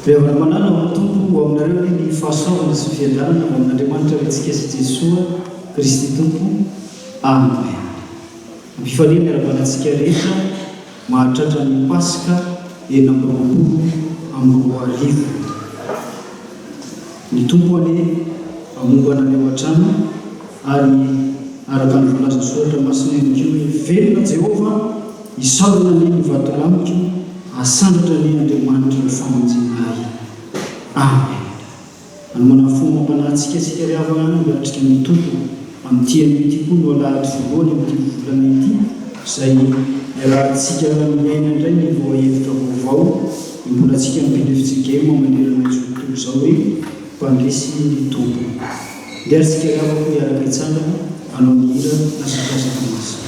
Rehefa manana amin'ny tompo aminareo ny fahasoavana sy fiadanana amin'Andriamanitra antsika sy Jesoa Kristy Tompo. Amen. Mifaliana miarabanantsika rehetra mahatratra ny Pasika enina amby roapolo amby roa arivo. Ny tompo ane amombana ny ao an-trano ary araka ny volaza soratra masina ihany koa hoe velona Jehova isaorana ny vatolamiko asandratra ny Andriamanitra ny famonjenay. Amen. Anomana fomba mampanantsika sika riavana miatrika ny tompo amin'ity an'ity koa no alahatra voalohany amin'ity volana ity izay iarahantsika miaina indray ny voahevitra vaovao mbola antsika mipindrifitsika eo manerana izy tontolo izao hoe mpandresy ny tompo. Dia sika riavako iaraka itsangana anao ny hira na sakasaka masina.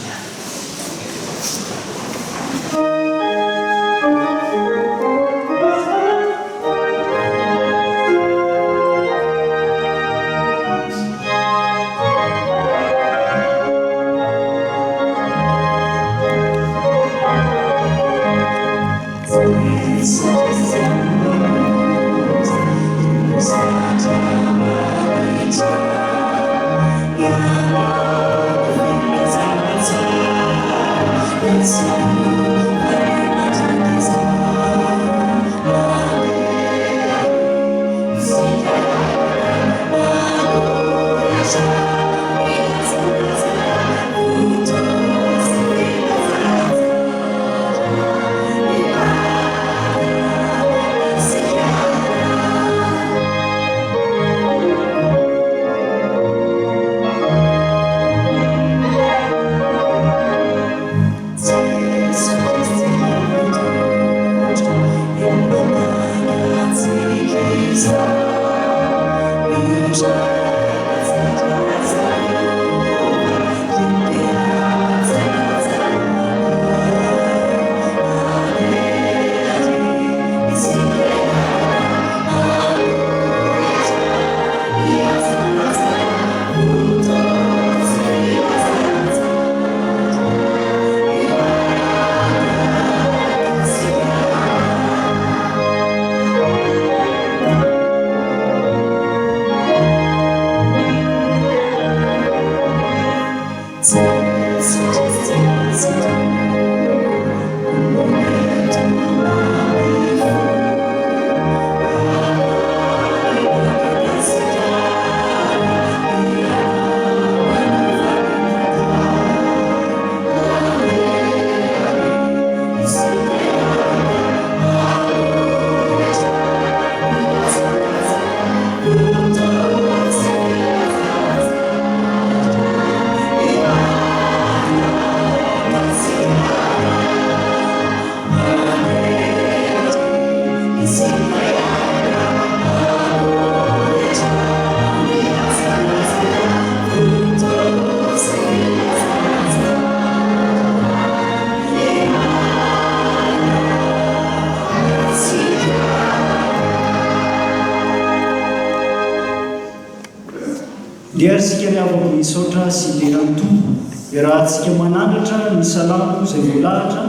Dia sika riavako misaotra sy leran'ny tompo irahantsika manandratra ny salamo izay voalahatra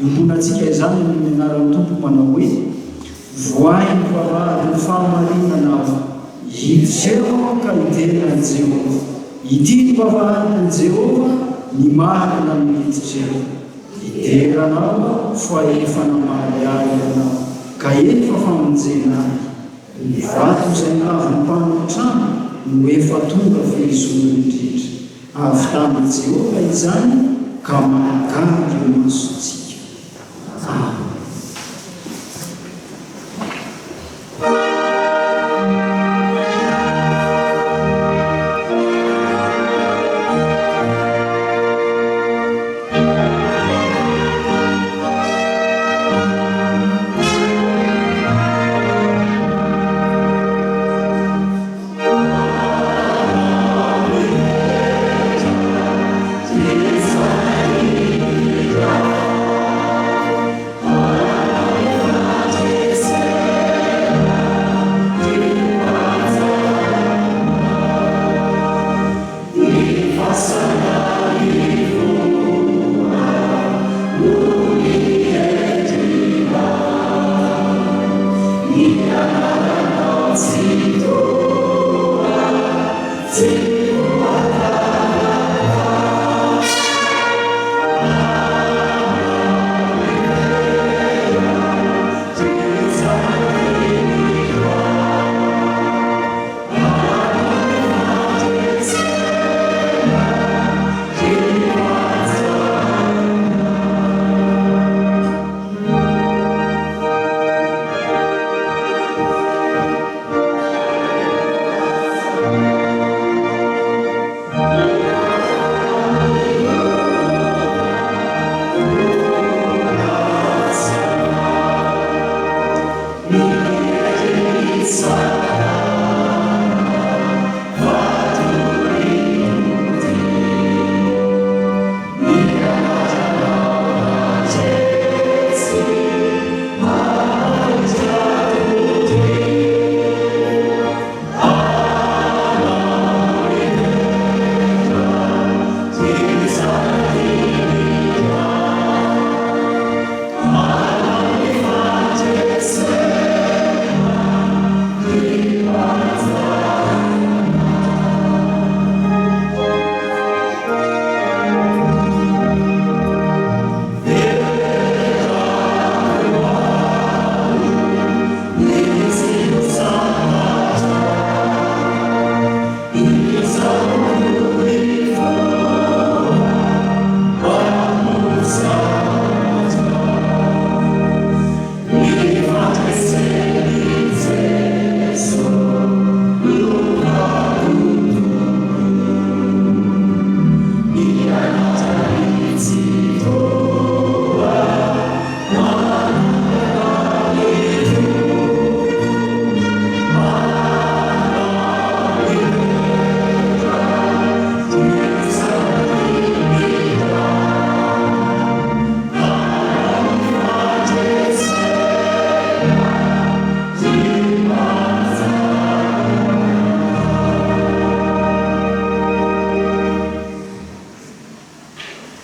imbonantsika izany ny anaran'ny tompo manao hoe voay ny vavahady ny fahamarinana hiditseo ka iterana Jehova. Ity ny vavahadin'i Jehova ny marina miditseo iteranao fa efa namaly ahy ianao ka efa famonjena ny vato izay navy mpanotrano no efa tonga fehizona indrindra avy tamin'i Jehova izany ka mahagaga eo masontsika. Amen.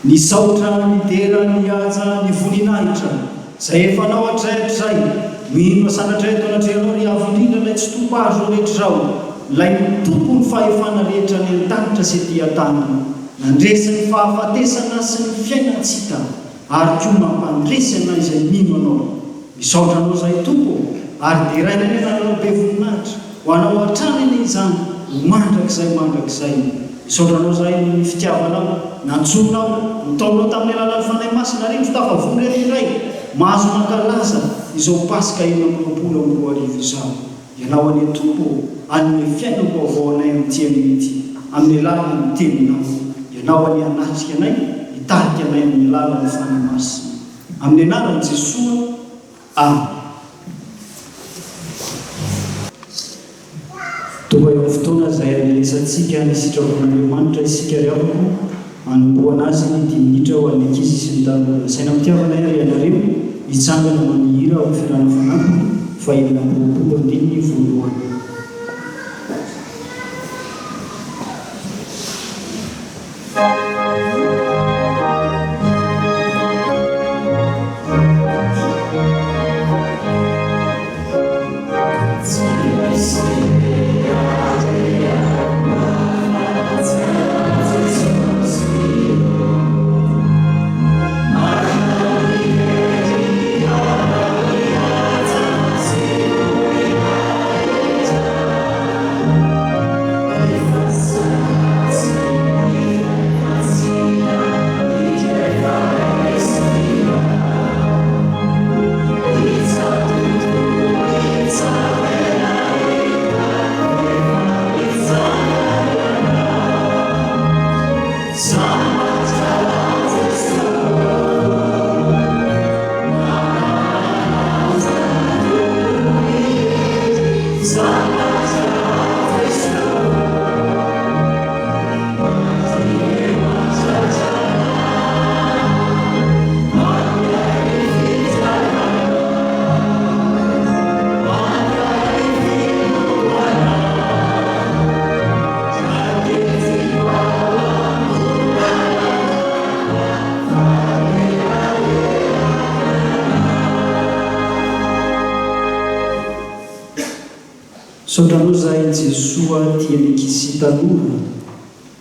Ny saotra nidera ny aja ny voninahitra zay efa nao atrahitra zay mino sanatra eto anatrehanao ry avindrindra ilay tsy tompo azo rehetra zao lay tompo ny fahefana rehetra ny an-tanitra sy ty an-tanana nandresy ny fahafatesana sy ny fiainantsika ary koa mampandresana izay mino anao misaotra anao zay tompo ary deraina ny ananao be voninahitra ho anao an-tranany izany ho mandrakizay misaotra anao zay ny fitiavanao nantsonao nitaonao tamin'ny alalan'ny fanahy masina rindro tafavonry iray mahazo mankalaza izao pasika eny amin'ny 20 izao ianao any tompo an'ny fiainako avaonay amin'ity amin'ny alalan'ny teninao ianao any anatrika anay hitarika anay amin'ny alalan'ny fanahy masina amin'ny anaran'i Jesosy amen. Toa eo fotoana izay alesantsika ny sitrapon'Andriamanitra isika riavako anomboana azy ny 10 minitra ho an'ny ankizy sy ny tanora saina mitiavana ary ianareo hitsangana manihira amin'ny fiarahana fanampiny fa 20 voalohany. Thank you. Saotranao zahay Jesoa tiany ankizy tanora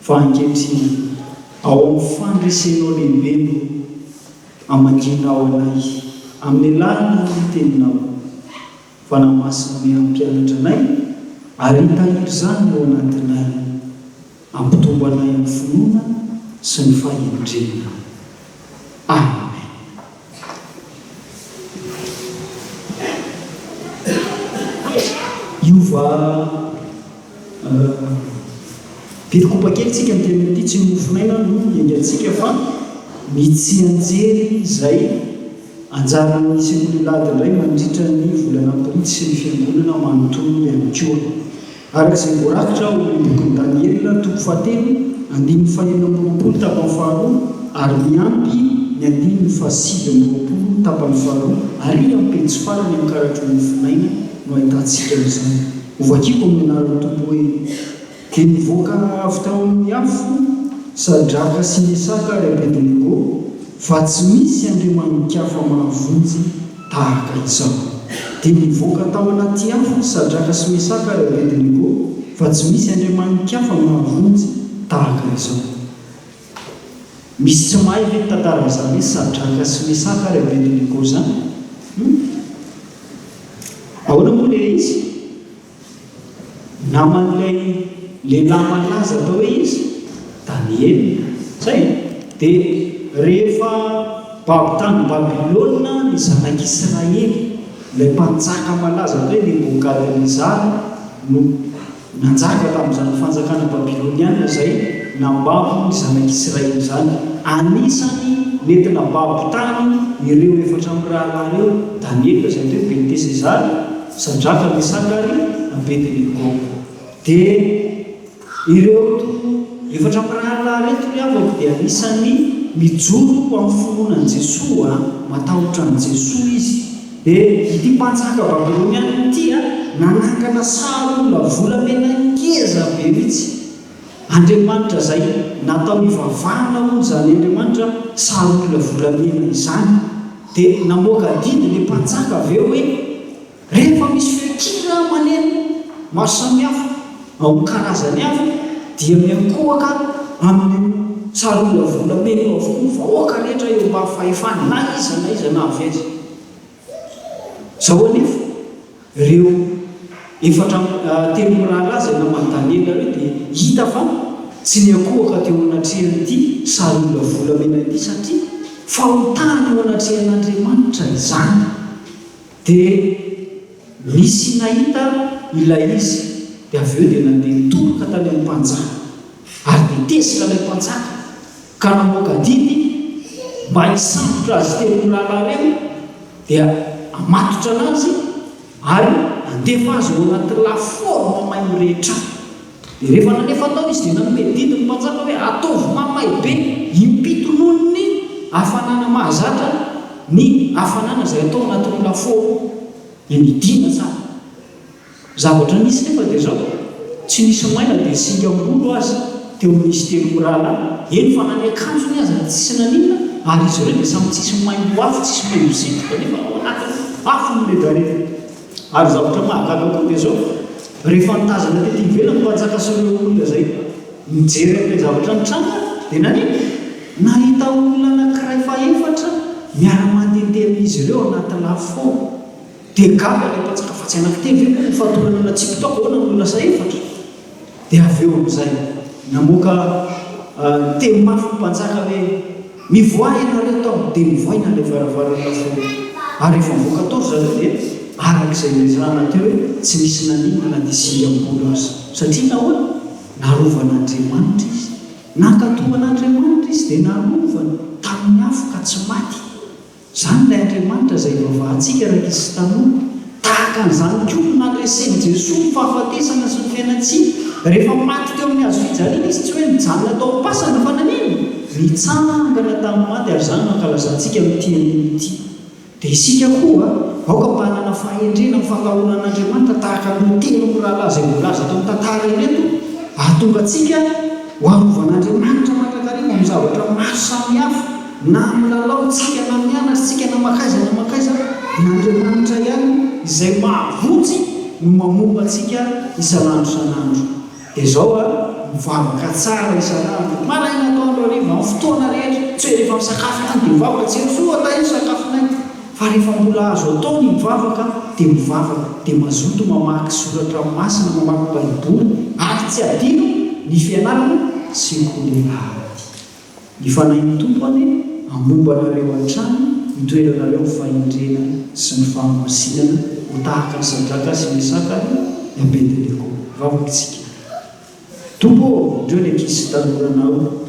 fa ankehitriny ao amin'ny fandresenao lehibe amanginao anay amin'ny lalina ny teninao fa namasina miampianatra anay ary hitahiry izany ao anatinay ampitombo anay amin'ny finoana sy ny fahendrena. Amen. Iova pitikopa kely tsika ny teny ity tsy mofinaina no engatsika fa mitsianjery izay anjaran'ny sekolelady indray mandritra ny volana aprily sy ny fiangonana manontolo ihany koa. Arak'izay voarakitra ao amin'ny bokin'i Daniela toko fahatelo andininy fahaenina amby roapolo tapany faharoa ary miampy ny andininy fahasivy amby roapolo tapany faharoa ary ampetsy farany amin'ny karatry ny mofinaina no ahitantsika izany. Ovakiko amin'ny anaran'ny Tompo hoe dia nivoaka avy tao amin'ny afo Sadraka sy Mesaka ry Abedinego fa tsy misy andriamanikafa mahavonjy tahaka izao. Dia nivoaka tao anaty afo Sadraka sy Mesaka ry Abedinego fa tsy misy andriamanikafa mahavonjy tahaka izao. Misy tsy mahay ve tantara izany hoe Sadraka sy Mesaka ry Abedinego zany? Ahoana moa ilay izy? Naman'ilay lehilahy malaza atao hoe izy Daniel zay. Dia rehefa tany Babilôna ny zanak'Israely, ilay mpanjaka malaza atao hoe Nebukadnezara no nanjaka tamin'izany fanjakana babilôniana zay nambabo ny zanak'Israely zany. Anisany nentina babo tany ireo efatra amin'ny rahalahy ireo Daniel zay hoe Beltesezara, Sadraka, Mesaka ary Abedinego. Dia ireo efatra amin'ny rahalahy reto ry avako dia anisany mijoro amin'ny finoanan'i Jesoa, matahotra an'i Jesoa izy. Dia ity mpanjaka babilôniana ity nanangana sarolona volamena ngeza be mihitsy. Andriamanitra zay natao hivavahana hoy zany Andriamanitra sarolona volamena izany. Dia namoaka didy ilay mpanjaka avy eo hoe rehefa misy feokira maneno maro samihafa ao karazany hafa dia miankohaka amin'ny sarolona volamena eo avokoa vahoaka rehetra eo mba fahefana na iza na avy aiza. Zao anefa ireo efatra telo rahalahy izay namany Daniela ireo dia hita fa tsy niankohaka teo anatrehan'ity sarolona volamena ity satria fahotany eo anatrehan'Andriamanitra izany. Dia misy nahita ilay izy dia avy eo dia nandeha toroka tany amin'ny mpanjaka ary nitesika ilay mpanjaka ka namoaka didy mba hisambotra azy telo rahalahy ireo dia amatotra anazy ary andefa azy ho anaty lafaoro mamay mirehetra. Dia rehefa nanefa tao izy dia nanome didy ny mpanjaka hoe ataovy mamay be impito noho ny hafanana mahazatra ny hafanana izay atao anatin'ny lafaoro. Nidina tsara zavatra nisy nefa dia zao tsy nisy maina dia singa ambolo azy teo misy telo rahalahy eny fa naniakanjony azy tsisy nanina ary izy ireo dia samy tsisy maimbo afo tsisy maimbo setroka nefa ao anatiny afo noledarety. Ary zavatra mahagaga koa dia zao rehefa nitazana tety ivelany mpanjaka sy ireo olona zay mijery amin'ilay zavatra nitranga dia nanina nahita olona anankiray faefatra miara-mandehandeha amin'izy ireo anaty lafaoro. Dia gaga ilay mpanjaka fa tsy anankitevy ny fahatorana natsipitako ahoana ny olona efatra. Dia avy eo amin'izay namoaka teny mafy ny mpanjaka hoe mivoay ianareo tao. Dia mivoay na ilay varavarana lafaoro. Ary rehefa mivoaka tao zareo dia arak'izay ilay teo hoe tsy misy nanina na dia singa ambolo azy satria nahoana narovan'Andriamanitra izy, nankatohan'Andriamanitra izy dia narovana tamin'ny afo ka tsy maty. Zany ilay Andriamanitra izay vavahantsika raha isy tanora tahaka an'izany koa nanresen'i Jesoa ny fahafatesana sy ny fiainantsika. Rehefa maty teo amin'ny hazo fijaliana izy tsy hoe mijanona tao am-pasana fa nanino mitsangana tamin'ny maty ary izany mankalazantsika amin'ity aniny ity. Dia isika koa aoka mba hanana fahendrena amin'ny fangahoanan'Andriamanitra tahaka ny telo ny rahalahy izay molaza tao amin'ny tantara eto ahatonga antsika ho arovan'Andriamanitra mandrakarena amin'ny zavatra maro samihafa na milalaontsika na mianatritsika na makaiza n'Andriamanitra ihany izay mahavonjy no mamomba antsika isan'andro san'andro. Dia izao mivavaka tsara isan'andro. Maraina ataonao ariva amin'ny fotoana rehetra, tsy hoe rehefa misakafo ihany dia mivavaka tsy soa ata iny sakafonay. Fa rehefa mbola azo atao ny mivavaka dia mazoto mamaky soratra masina, mamaky baiboly ary tsy adino ny fianarana sekondaly. Ny fanahin'ny tompony hamombana ireo an-trano, hitoerana ireo fahendrena sy ny fahamasinana ho tahaka ny Sadraka sy Mesaka ny Abednego. Vavaka isika. Tompo, indreo ny ankizy tanoranao,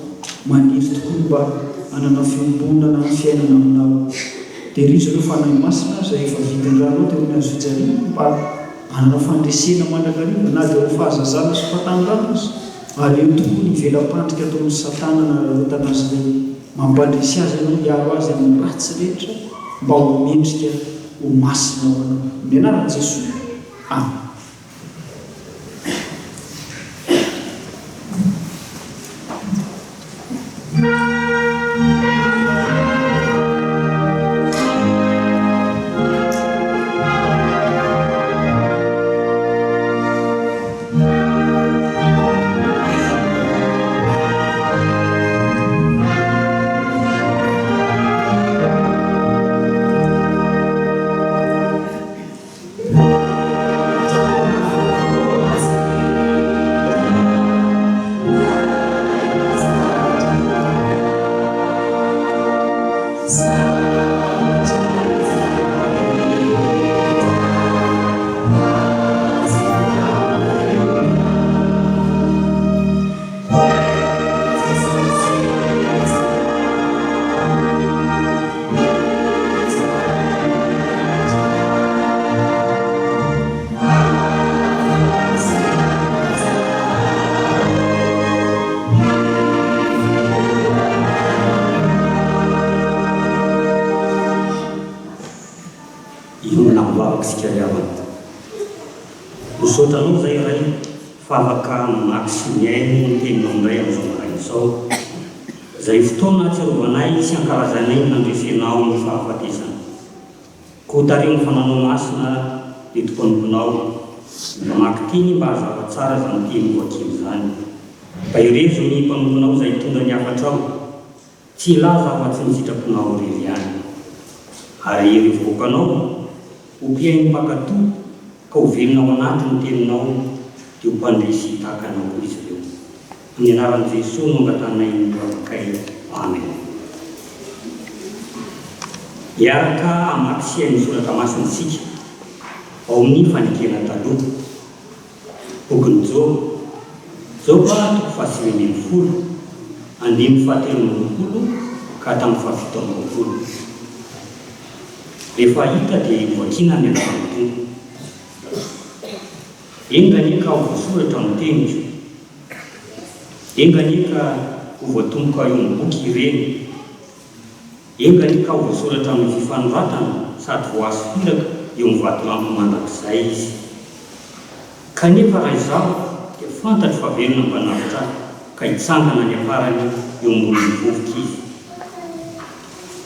maniry tokoa mba hanana fiombonana ny fiainana aminao. Dia ry ireo fanahy masina izay efa vidin-dranao teo amin'ny azo fijaliana mba hanana fandresena mandrakariva na dia ho fahazazana sy fahatanyrano azy. Ary eo tokoa ny velam-pandrika ataon'ny Satana na rarotana azy ilay mampandresy azy ianao hiaro azy amin'ny ratsy rehetra mba ho mendrika ho masina ho anao. Ny anaran'i Jesosy. Amen. Misaotranao zay ray fa afaka mamaky sy miaino ny teninao indray amin'izao maraina izao. Izay fotoana ahatsiarovanay sy ankarazanay nandresenao ny fahafatesana. Koa tareo ny fananao masina dia tomponao mamaky teny mba hazava tsara izany teny voakely izany. Mba irezo ny mpanomponao izay tonga ny afatrao, tsy ilaza afa-tsy ny sitraponao irery ihany. Ary revoakanao ho mpiaino mpakato ka ho velonao anaty ny teninao dia ho mpandresy tahaka anao izy ireo. Amin'ny anaran'i Jesosy no angatanay ny vavakay. Amen. Hiaraka hamaky sy haino soratra masina isika ao amin'ny fanekena taloha. Bokin'i Job toko faha 9, andimy faha 13 ka hatramin'ny faha 17. Rehefa hita dia voakina ny an'Andriamanitra. Enganika ho voasoratra amin'ny tenitra, enganika ho voatomboka eo amin'ny boky ireny, enganika ho voasoratra amin'ny fifanoratana sady voasifiraka eo amin'ny vatolampy mandrakizay izy. Kanefa raha izao dia fantatro fa velona mbanavitra ka hitsangana ny afarany eo ambony vovoka izy.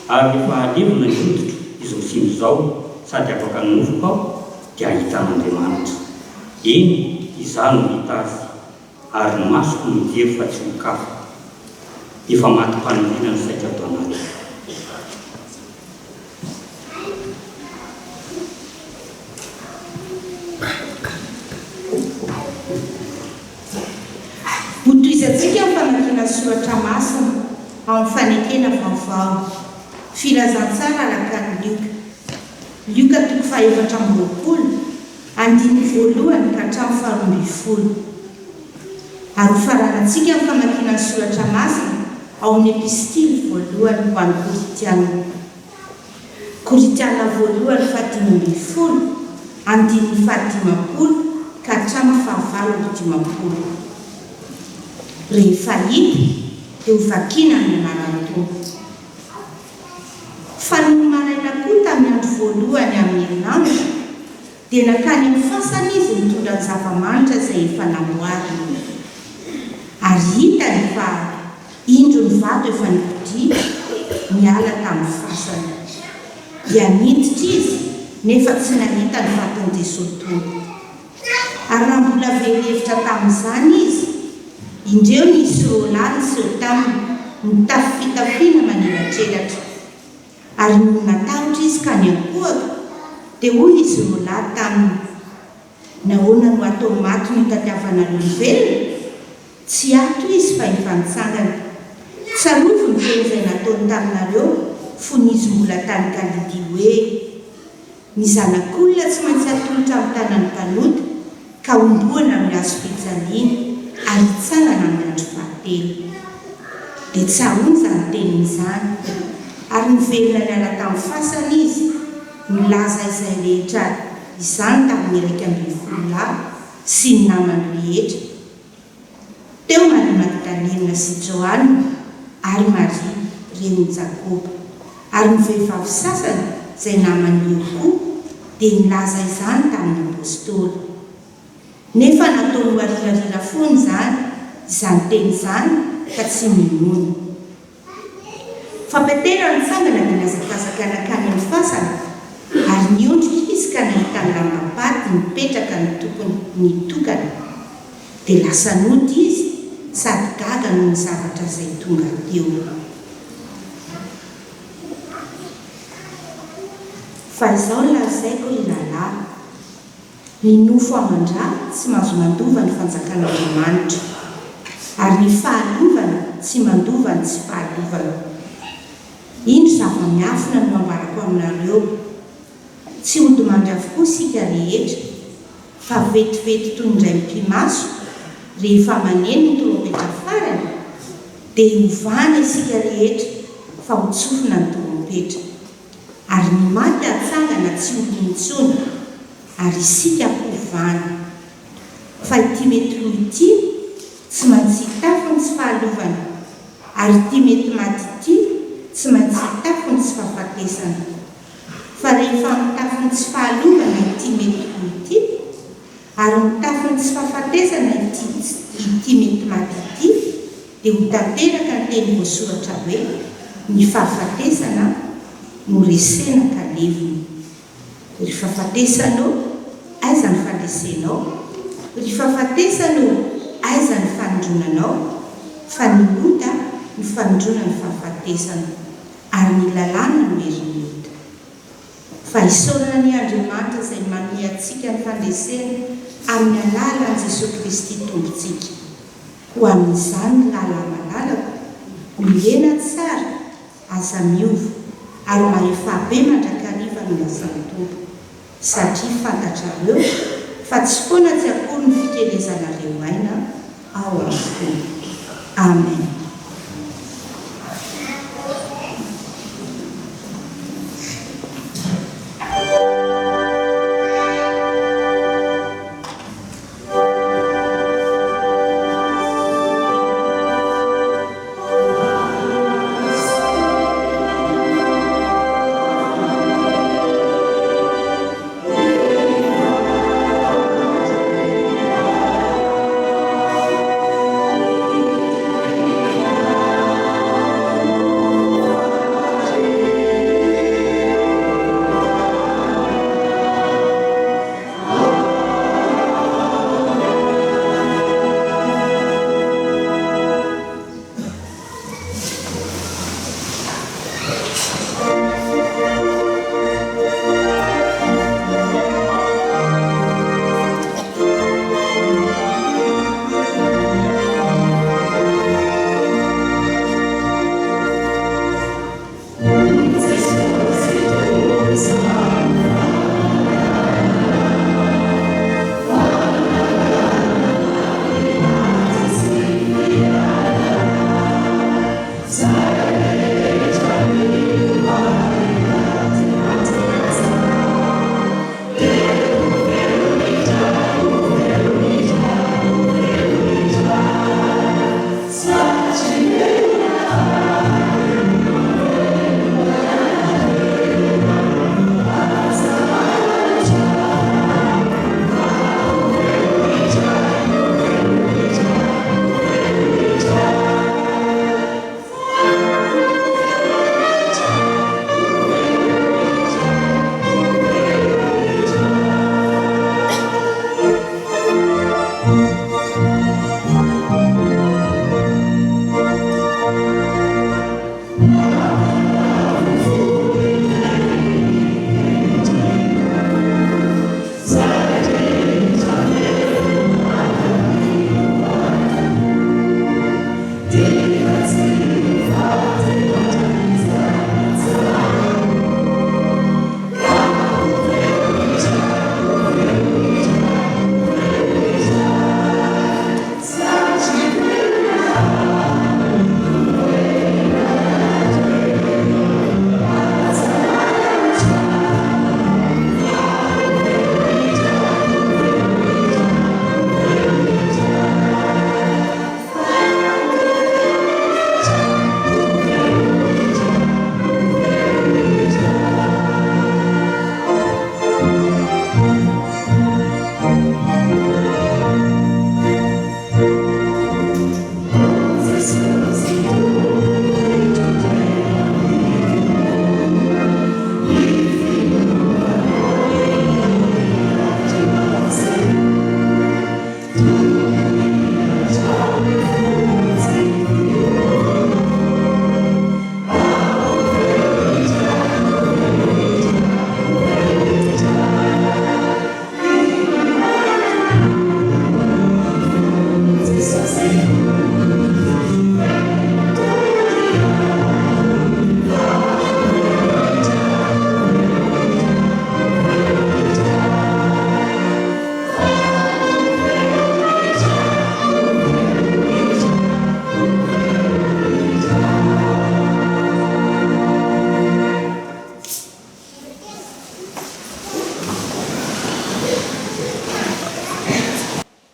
Ary rehefa alevina ny hoditra izao siny izao sady afaka novoka ao dia ahitan'Andriamanitra. Eny izany no hita azy, ary ny masoko mijery fa tsy mikafa. Efa maty mpanidina ny saika ato anaty. Hotoizantsika amin'ny famakiana soratra masina amin'ny fanekena vaovao. Filazantsara alakan'i Luka toko faha 7, andiny voalohany ka hatramin'ny faha 12. Ary faranantsika amin'ny famakiana soratra masina ao amin'ny epistily voalohany ho an'ny Koritiana voalohany faha 15, andiny faha 10 ka hatramin'ny faha 9. Rehefa hita dia ho vakiana ny anaran'ny Tompo. Fa no maraina koa tamin'ny andro voalohany amin'ny herinandro dia nakany amin'ny fasana izy mitondra ny zava-manitra izay efa namboariny. Ary hitany fa indro ny vato efa nipody miala tamin'ny fasana. Dia niditra izy nefa tsy nahita ny vaton'i Jesosy Tompo. Ary raha mbola velevitra tamin'izany izy, indreo nisy roalahy sy eo taminy mitafy fitafiana manelatrelatra. Ary no natahotra izy ka ny ankohaka, dia hoy izy roalahy taminy: nahoana no atao maty ny tadiavana olombelona? Tsy ato izy fa efa nitsangana. Tsarovy ny teny izay nataony taminareo fony izy mbola tany Galilia hoe: ny zanak'olona tsy maintsy atolotra amin'ny tanany mpanota ka omboana amin'ny hazo fijaliana ary hitsangana amin'ny andro fahatelo. Dia tsahoana izany tenin'izany, ary nivelona niala tamin'ny fasana izy milaza izay rehetra izany tamin'ny 12 sy ny namany rehetra. Teo Maria Magdalena sy Joanna ary Maria reniny Jakoba, ary ny vehivavy sasany izay namany eo koa dia nilaza izany tamin'ny apôstôly. Nefa nataony ho arirarira foana izany teny izany ka tsy minono. Fa Petera nitsangana dia nazakazaka nakany amin'ny fasana, ary niondrika izy ka nahita ny lambapaty mipetraka ny tokony nitokana. Dia lasa nody izy sady gaga noho ny zavatra izay tonga teo. Fa izao lazaiko ry lalahy, ny nofo aman-drà tsy mahazo mandova ny fanjakan'Andriamanitra, ary ny fahalovana tsy mandova ny tsy fahalovana. Indro zava-miafina no ambarako aminareo: tsy hodimandry avokoa isika rehetra, fa vetivety toy ny indray mpimaso rehefa maneno ny torompeta farany, dia hovana isika rehetra fa ho tsofina ny torompeta. Ary ny maty hatsangana tsy olony intsony, ary isika hovana. Fa ity mety ho ity tsy maintsy hitafo ny tsy fahalovana, ary ity mety maty ity tsy maintsy hitafo ny tsy fahafatesana. Fa rehefa mitafo ny tsy fahalovana ity mety ho ity, ary mitafo ny tsy fahafatesana ity mety maty ity, dia ho tanteraka ny teny voasoratra hoe: ny fahafatesana no resena ka levona. Ry fahafatesanao, aiza ny fandesenao? Ry fahafatesanao, aiza ny fanondronanao? Fa ny lota ny fanondrona ny fahafatesana, ary ny lalàna no herin'ny lota. Fa isaorana ny Andriamanitra izay manome antsika ny fandresena amin'ny alalan'i Jesosy Kristy Tompontsika. Ho amin'izany ny lala malalaka, milena tsara, aza miova, ary mahefa be mandrakariva no lasan'ny Tompo, satria fantatrareo fa tsy foana tsy akory ny fikelezanareo aina ao amin'ny fony. Amen.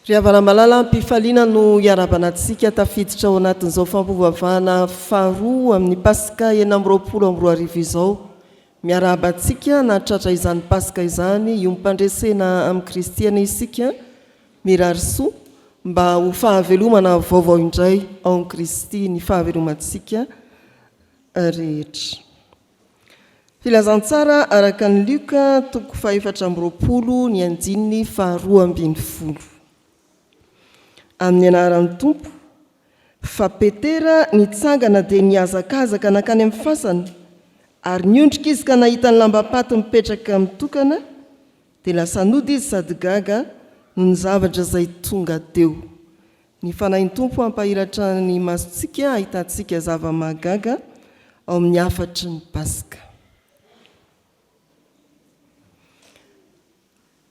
ry havana malala mpifaliana no iarabanantsika tafiditra ao anatin'izao fampovavahana faharoa amin'ny paska 2022 izao. Miarabantsika na tratra izany paska izany io mpandresena amin'ny kristiana isika mirarisoa mba ho fahavelomana vaovao indray ao amin'ny Kristy ny fahavelomantsika rehetra. Filazantsara araka ny Luka 4:20 ny andininy faharoa ambin'ny folo. Amin'ny anaran'ny Tompo, fa Petera nitsangana dia niazakazaka nakany amin'ny fasana, ary niondrika izy ka nahita ny lambapaty mipetraka mitokana, dia lasa nody izy sady gaga no ny zavatra izay tonga teo. Ny fanahin'ny Tompo ampahiratra ny masontsika ahitantsika zava-mahagaga ao amin'ny afatry ny Paska.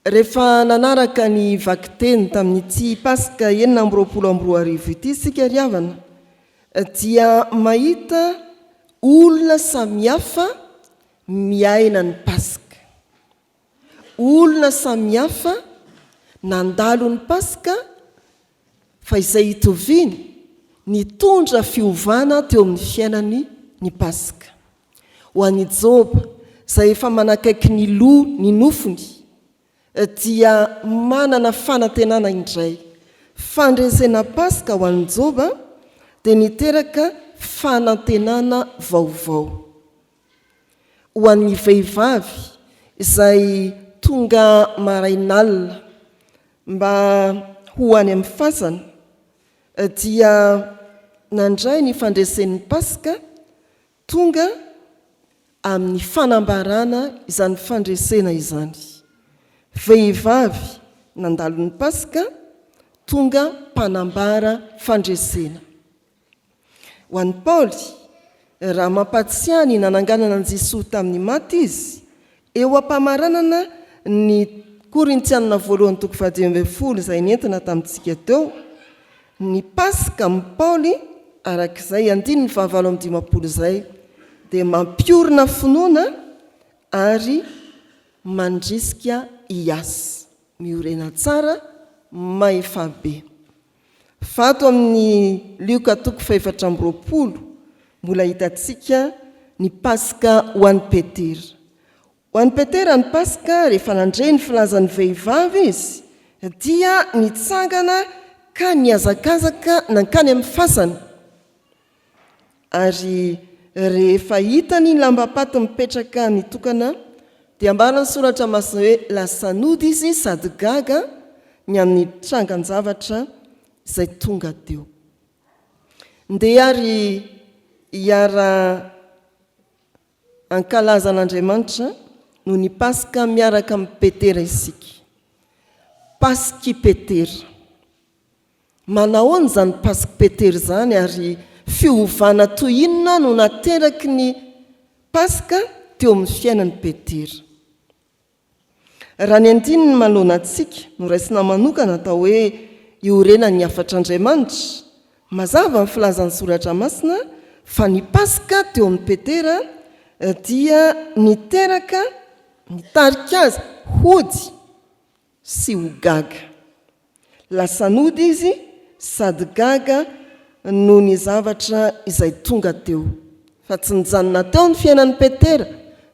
Rehefa nanaraka ny vakiteny tamin'ity Paska 2022 ity isika ry havana, dia mahita olona samihafa miaina ny Paska. Olona samihafa nandalo ny Paska fa izay hitoviny nitondra fiovana teo amin'ny fiainany ny Paska. Ho an'i Joba izay efa manakaiky ny loha ny nofony, dia manana fanantenana indray. Fandresena Paska ho an'i Joba dia niteraka fanantenana vaovao. Ho an'ny vehivavy izay tonga marainalina mba ho any amin'ny fasana, dia nandray ny fandresen'ny Paska tonga amin'ny fanambarana izany fandresena izany. Vehivavy nandalo ny Paska tonga mpanambara fandresena. Ho an'i Paoly, raha mampatsiany nananganana an'i Jesosy tamin'ny maty izy, eo ampamaranana ny Korintianina 1:20 izay nentina tamintsika teo, ny Paska amin'ny Paoly arak'izay 9:20 izay dia mampiorina finoana ary mandrisika hiasa, miorena tsara maefabe. Fato amin'ny Luka 4:20 mbola hitantsika ny Paska ho an'i Petera. Ho an'i Petera ny Paska rehefa nandray ny filazan'ny vehivavy izy, dia nitsangana ka niazakazaka nankany amin'ny fasana. Ary rehefa hitany ny lambapaty mipetraka mitokana, dia ambarany soratra masina hoe lasa nody izy sady gaga ny amin'ny trangan-javatra izay tonga teo. Ndeha ary hiara ankalaza an'Andriamanitra no ny Paska miaraka amin'ny Petera isika. Pasky Petera. Manahoana izany Pasky Petera izany ary fiovana toy inona no nateraky ny Paska teo amin'ny fiainan'ny Petera. Raha ny andininy manoloana antsika no raisina manokana atao hoe iorena ny afatr'Andriamanitra, mazava ny filazan'ny soratra masina fa ny Paska teo amin'ny Petera dia niteraka nitarika azy hody sy ho gaga. Lasa nody izy sady gaga no ny zavatra izay tonga teo. Fa tsy nijanona teo ny fiainan'ny Petera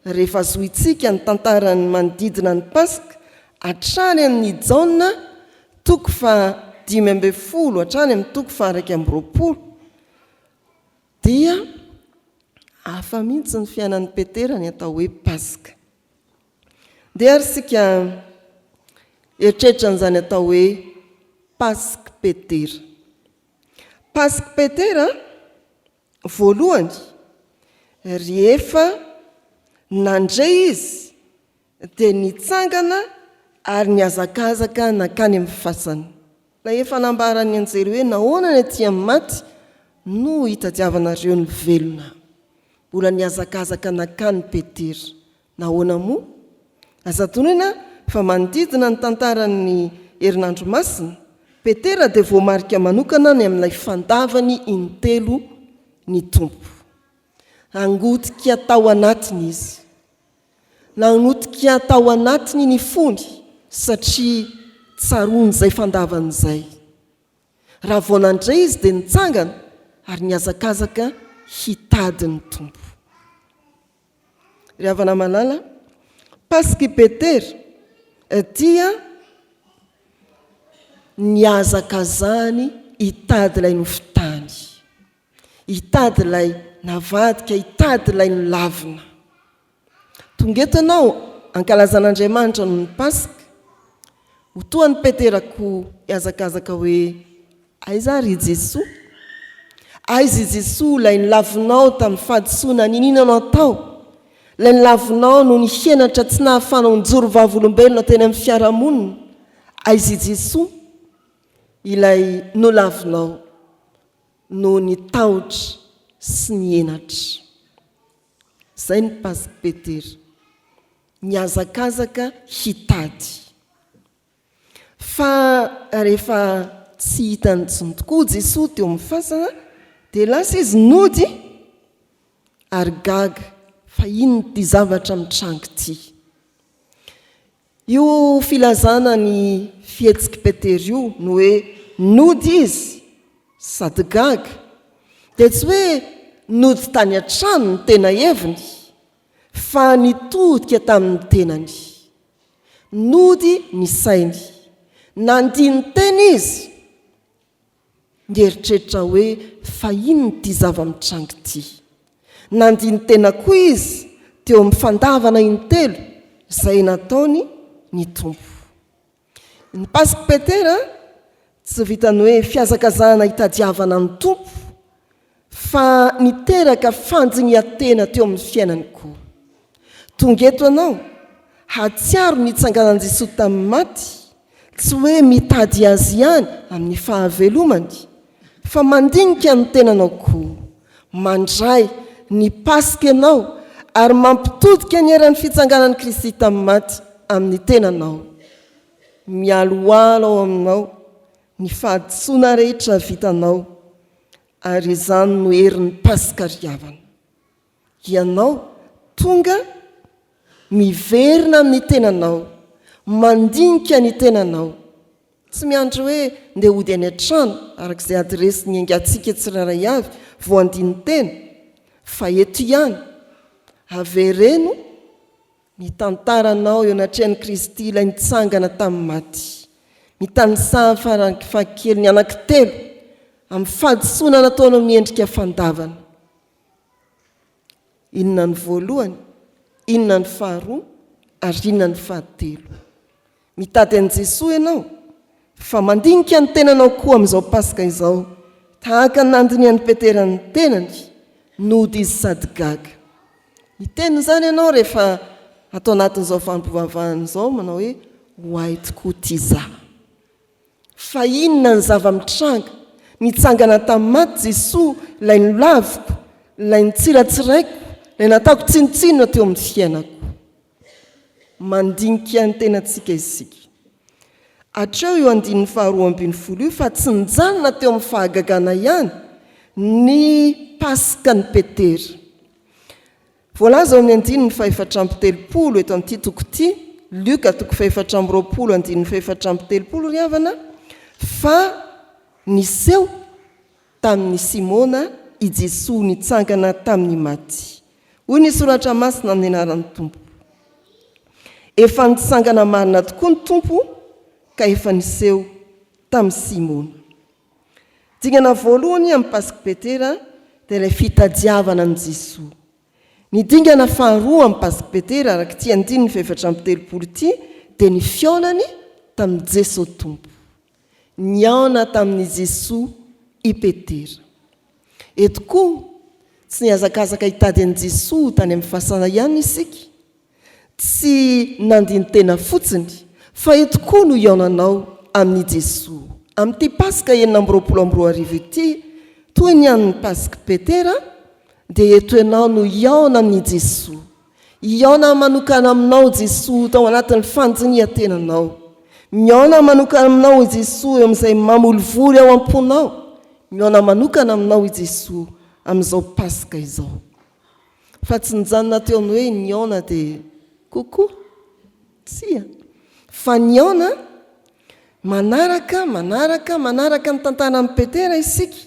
rehefa zoitsika ny tantarany manodidina ny Paska hatrany amin'ny Jaona 5:12 hatrany amin'ny 1:20 dia hafa mihitsy ny fiainan'ny Petera ny atao hoe Paska. Dia ary sika eritreretra n'izany atao hoe Pasky Petera. Pasky Petera voalohany rehefa nandray izy dia nitsangana ary niazakazaka nankany amin'ny fasana. La efa nambarany anjery hoe nahoana ny aty amin'ny maty no hitadiavanareo ny velona. Mbola niazakazaka nankany Petera. Nahoana moa? Aza tonina fa manodidina ny tantaran'ny herinandro masina, Petera dia voamarika manokana ny amin'ilay fandavany intelo ny Tompo. Angotika tao anatiny izy. Nanotika tao anatiny ny fony satria tsaroany zay fandavan'izay. Raha voanandray izy dia nitsangana ary niazakazaka hitady ny tompo. Ry havana malala, Pasika Petera dia niazakazany hitady ilay nofitany, hitady ilay navadika, hitady ilay nilavina. Tonga eto ianao ankalazan'Andriamanitra noho ny Pasika, ho toa ny Peterako hiazakazaka hoe aiza ry Jesoa? Aiza Jesoa ilay nilavinao tamin'ny fahadisoana ninona atao? Ilay nilavinao no nihenatra tsy nahafanao nijoro vavolombelona teny amin'ny fiarahamonina. Aiza Jesoa ilay nolavinao no nitahotra sy nihenatra. Zay ny Pasika Petera, niazakazaka hitady. Fa rehefa tsy hitany intsony tokoa Jesoa teo amin'ny fasana, dia lasa izy nody ary gaga, fa inona ity zavatra mitrango ity? Io filazana ny fihetsika Petera io no hoe nody izy sady gaga, dia tsy hoe nody tany an-trano ny tena heviny, fa nitodika tamin'ny tenany. Nody ny sainy, nandiny teny izy, nieritreritra hoe fa inona ity zava-mitrango ity? Nandiny tena koa izy teo amin'ny fandavana intelo izay nataony ny tompo. Ny Pasika Petera tsy vitany hoe fiazakazahana hitadiavana ny tompo, fa niteraka fanjinian-tena teo amin'ny fiainany koa. Tonga eto ianao hatsiaro nitsanganan Jesoa tamin'ny maty, tsy hoe mitady azy ihany amin'ny fahavelomany, fa mandinika ny tenanao koa, mandray ny Pasika ianao ary mampitodika ny eran'ny fitsanganan'i Kristy tamin'ny maty amin'ny tenanao. Mialoalo ao aminao ny fahadisoana rehetra vitanao, ary izany no herin'ny Pasika riavana. Ianao tonga miverina amin'ny tenanao, mandinika ny tenanao. Tsy miandry hoe ndeha hody any an-trano arak'izay adresy ny aingantsika tsiraray avy voandiny tena, fa eto ihany avereno ny tantaranao eo anatrehan'i Kristy ilay nitsangana tamin'ny maty, ny tanisaha fahakely ny anankitelo amin'ny fahadisoana nataonao miendrika fandavana. Inona ny voalohany, inona ny faharoa, ary inona ny fahatelo? Mitady an'i Jesoa ianao, fa mandinika ny tenanao koa amin'izao Pasika izao, tahaka nandiny an'i Petera ny tenany, nody izy sady gaga. Miteny izany ianao rehefa atao anatin'izao fampivavahana izao, manao hoe hoay tokoa ity zaho. Fa inona ny zava-mitranga? Nitsangana tamin'ny maty Jesoa, ilay nilaviko, ilay nitsiratsiraiko, ilay nataoko tsinotsinona teo amin'ny fiainako. Mandinika ny tenantsika isika. Hatreo io andin'ny faharoa ambin'ny folo io, fa tsy nijanona teo amin'ny fahagagana ihany ny Pasika ny Petera. Voalaza ao amin'ny andin'ny faha-4telopolo eto amin'ity toko ity, Luka toko faha-420 andin'ny faha-4telopolo ry havana, fa niseho tamin'ny Simona i Jesoa nitsangana tamin'ny maty. Hoy ny soratra masina amin'ny anaran'ny Tompo. Efa nitsangana marina tokoa ny Tompo, ka efa niseho tamin'ny Simona. Dingana voalohany amin'ny Pasika Petera dia ilay fitadiavana an'i Jesoa. Ny dingana faharoa amin'ny Pasika Petera araka ity andin'ny faha-4telopolo ity dia ny fionany tamin'ny Jesosy Tompo. Niaona tamin'ny Jesoa i Petera. Eto koa tsy niazakazaka hitady an'i Jesoa tany amin'ny fasana ihany isika, tsy nandiny tena fotsiny, fa eto koa no iaonanao amin'ny Jesoa. Amin'ity Pasika 722 ity, toy ny an'ny Pasika Petera, dia eto ianao no iaona amin'ny Jesoa. Iaona manokana aminao Jesoa tao anatin'ny fanjinian-tenanao. Miaona manokana aminao i Jesoa eo amin'izay mamolovory ao am-ponao. Miaona manokana aminao i Jesoa amin'izao Pasika izao. Fa tsy nijanona teo amin'ny hoe niaona dia kokoa, tsia. Fa niaona manaraka ny tantara amin'ny Petera isika.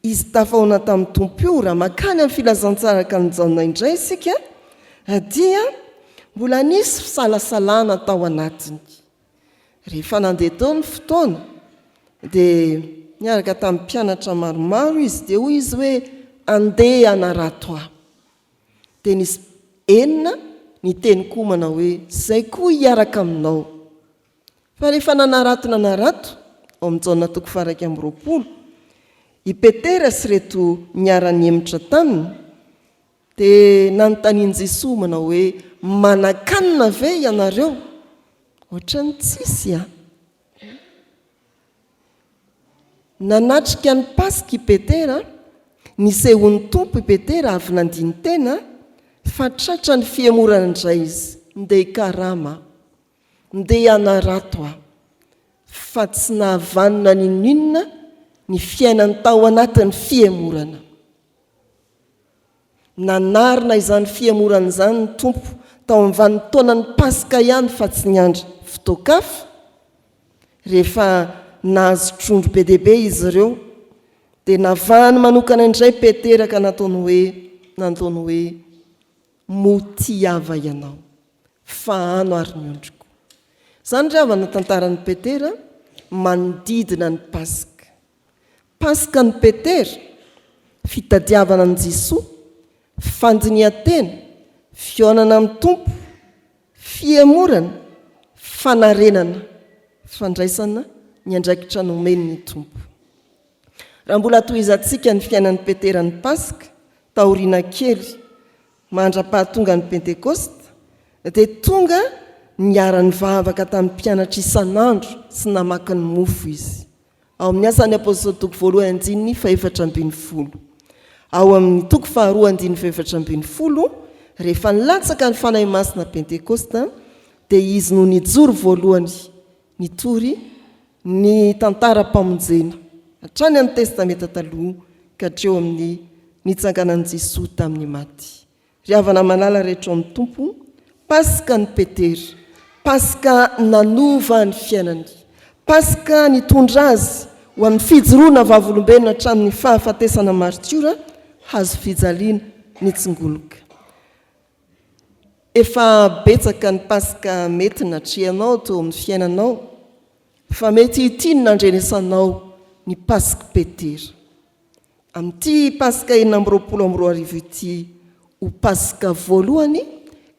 Izy tafahoana tamin'ny tompo io raha makany amin'ny filazantsaraka ny jaona indray isika dia mbola nisy fisalasalana tao anatiny. Rehefa nandeha tao ny fotoana dia niaraka tamin'ny mpianatra maromaro izy dia hoy izy hoe andeha anarato aho. Dia nisy enina ny teny koa manao hoe zay koa hiaraka aminao. Fa rehefa nanarato ao amin'ny jaona 1:20 i Petera sy reto niarany emitra taminy dia nanontaniany Jesosy manao hoe manakanina ve ianareo? Ohatrany tsisy a. Nanatrika ny Pasika i Petera, nisehon'ny tompo i Petera avy nandiny tena, fa tratra ny fiemorana indray izy, ndeha hikarama, ndeha hanarato aho, fa tsy nahavanona n'inon'inona ny fiainany tao anatin'ny fiemorana. Nanarina izany fiemorana izany ny tompo tao amin'ny vanim-taonan'ny Pasika ihany fa tsy niandry fotoan-kafa. Rehefa nahazo trondro be dia be izy ireo dia navahany manokana indray Petera ka nantony hoe moty ava ianao, fa ano ary miondriko. Izany ry havana tantaran'ny Petera manodidina ny Pasika. Pasika ny Petera, fitadiavana ny Jesosy, fandinihan-tena, fihaonana amin'ny tompo, fiemorana, fanarenana, fandraisana ny andraikitra nomeny ny tompo. Raha mbola tohizantsika ny fiainan'ny Petera ny Pasika taoriana kely mandra-pahatonga ny Pentekosta dia tonga niara-ny vavaka tamin'ny mpianatra isan'andro sy namaky ny mofo izy. Ao amin'ny Asan'ny Apôstôly 2:4-20. Ao amin'ny 2:20 rehefa nilatsaka ny fanahy masina Pentekosta dia izy no nijoro voalohany nitory ny tantara-pamonjena hatrany amin'ny testameta taloha ka hatreo amin'ny nitsanganan'i Jesosy tamin'ny maty. Ry havana malala rehetra amin'ny tompo, Pasika ny Petera, Pasika nanova ny fiainany, Pasika nitondra azy ho amin'ny fijoroana vavolombelona hatramin'ny fahafatesana martiora, hazo fijaliana nitsingoloka. Efa betsaka ny Pasika mety natrehanao teo amin'ny fiainanao, fa mety hitiny nandrenesanao ny Pasika Petera. Amin'ity Pasika 4:20 ity ho Pasika voalohany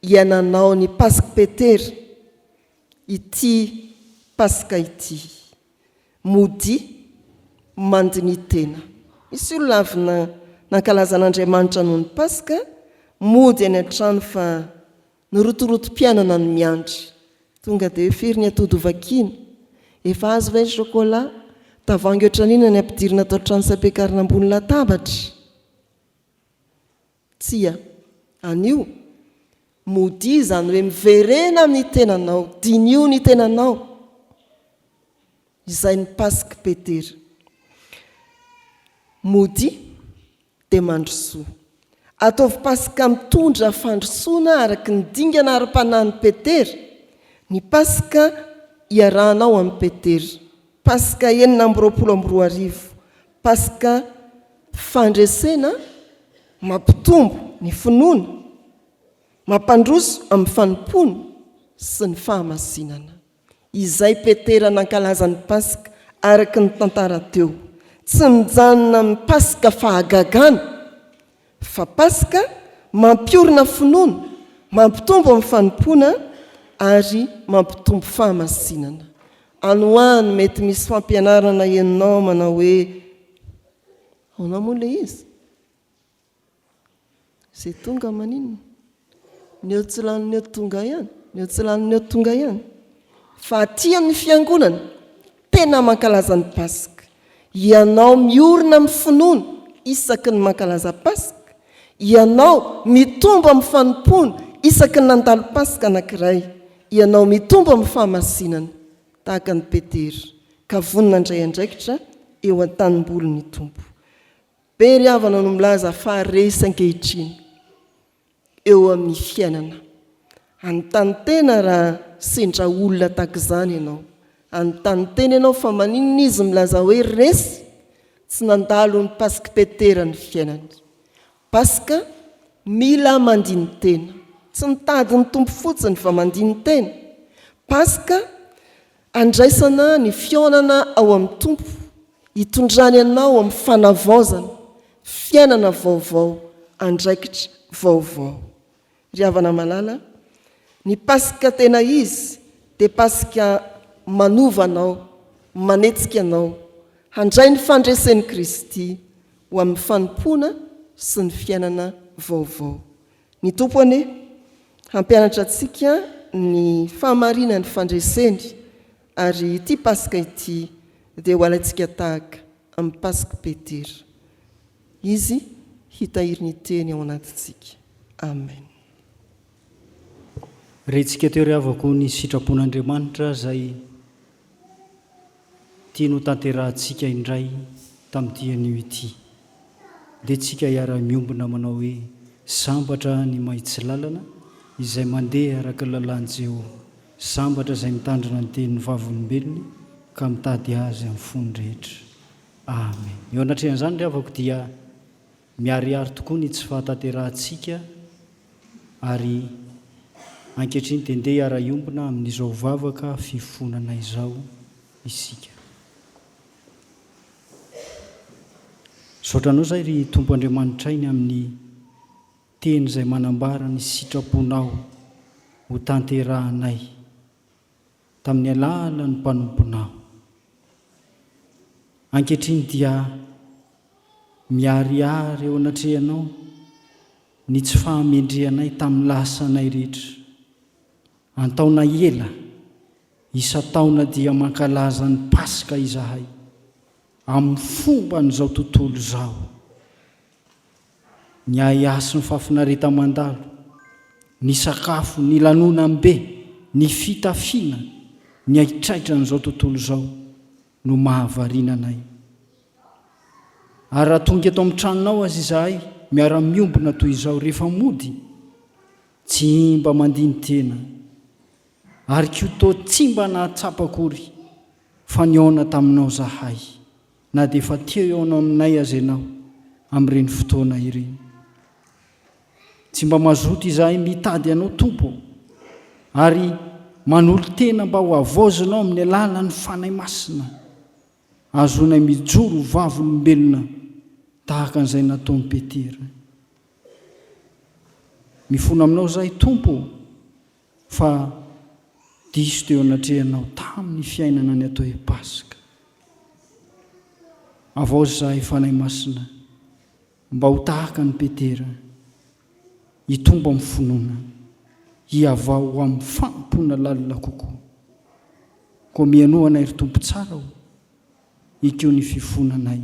iananao ny Pasika Petera, ity Pasika ity mody mandiny tena. Misy olona avy nankalazan'Andriamanitra noho ny Pasika mody any an-trano fa nirotorotom-piainana no miandry. Tonga dia firy ny atody vakiana, efa azo vai chocolat, tavoahangy ohatran'ina ny ampidirina tao an-trano sampiakarina ambony latabatra. Tsia, anio mody izany hoe miverena amin'ny tenanao, dinio ny tenanao. Izay ny Pasika Petera. Mody dia mandrosoa. Ataovy Pasika mitondra fandrosoana araka ny dingana ara-panahin'ny Petera. Ny Pasika iarahanao amin'ny Petera. Pasika 4:20. Pasika fandresena mampitombo ny finoana, mampandroso amin'ny fanimpona sy ny fahamasinana. Izay Petera nankalaza ny Pasika araka ny tantara teo. Tsy mijanona amin'ny Pasika fahagagana, fa Pasika mampiorina finoana, mampitombo amin'ny fanimpona ary mampitombo fahamasinana. Anohany mety misy fampianarana ianao manao hoe aona moa ilay izy? Izay tonga maninona? Ny eo tsy lany ny eo tonga ihany, ny eo tsy lany ny eo tonga ihany. Fa aty amin'ny fiangonana tena mankalaza ny Pasika. Ianao miorina amin'ny finoana isaky ny mankalaza Pasika. Ianao mitombo amin'ny fanimpona isaky ny nandalo Pasika anankiray. Ianao mitombo amin'ny fahamasinana tahaka ny Petera, ka vonina indray andraikitra eo an-tanimboly ny tompo. Be ry havana no milaza fa resy ankehitriny eo amin'ny fiainana. Anontany tena raha sendra olona tahaka izany ianao, Anontany teny ianao fa maninona izy milaza hoe resy tsy nandalo ny pasika petera ny fiainany. Pasika mila mandiny tena, tsy nitady ny tompo fotsiny fa mandiny tena. Pasika andraisana ny fionana ao amin'ny tompo, hitondrany anao amin'ny fanavaozana, fiainana vaovao, andraikitra vaovao. Ry havana malala, ny pasika tena izy dia pasika manovanao, manetsika anao, handray ny fandresen'i Kristy ho amin'ny fanompona sy ny fiainana vaovao. Ny tompony hampianatra antsika ny fahamarinany fandreseny, ary ity pasika ity dia ho alaintsika tahaka amin'ny pasika petera. Izy hitahiry ny teny ao anatintsika. Amen. Rentsika teo ry havako ny sitrapon'Andriamanitra izay tiano tanterahantsika indray tamin'ity anio ity. Dia tsika hiara-miombona manao hoe sambatra ny mahitsy lalana izay mandeha araka lalàn'i Jehovah, sambatra izay mitandrina ny tenin'ny vavolombelony ka mitady azy amin'ny fony rehetra. Amen. Eo anatrehan'izany ry havako dia miariary tokoa ny tsy fahatanterahantsika, ary ankehitriny dia ndeha hiara-iombona amin'izao vavaka fifonana izao isika. Saotranao izay ry Tompo Andriamanitra iny amin'ny teny izay manambara ny sitraponao ho tanterahanay tamin'ny alalan'ny mpanomponao. Ankehitriny dia miariary eo anatrehanao ny tsy fahamendrehanay tamin'ny lasanay rehetra. Antaona ela, isa-taona dia mankalaza ny pasika izahay amin'ny fomba n'izao tontolo izao. Ny ahiasy ny fafinareta-mandalo, ny sakafo, ny lanonam-be, ny fitafiana, ny aitraitra n'izao tontolo izao no mahavariananay. Ary raha tonga eto amin'ny tranonao azy izahay miara-miombona toy izao rehefa mody, tsy mba mandiny tena, ary koa tsy mba nahatsapakory fa niaona taminao zahay, na dia efa teo iaona aminay azy ianao amin'ireny fotoana ireny. Tsy mba mazoto izahay mitady anao Tompo, ary manolo tena mba ho avozinao amin'ny alalan'ny fanahy masina, azonay mijoro vavolombelona tahaka an'izay nataon'i Petera. Mifona aminao izahay Tompo, fa diso teo anatrehanao tamin'ny fiainana ny atao hoe pasika. Avaozy izahay fanahy masina mba ho tahaka ny Petera, hitomba amin'ny finoana, hiavao amin'ny fampona lalina kokoa. Koa mianohanay ry Tompo tsara ho ikeo ny fifonanay.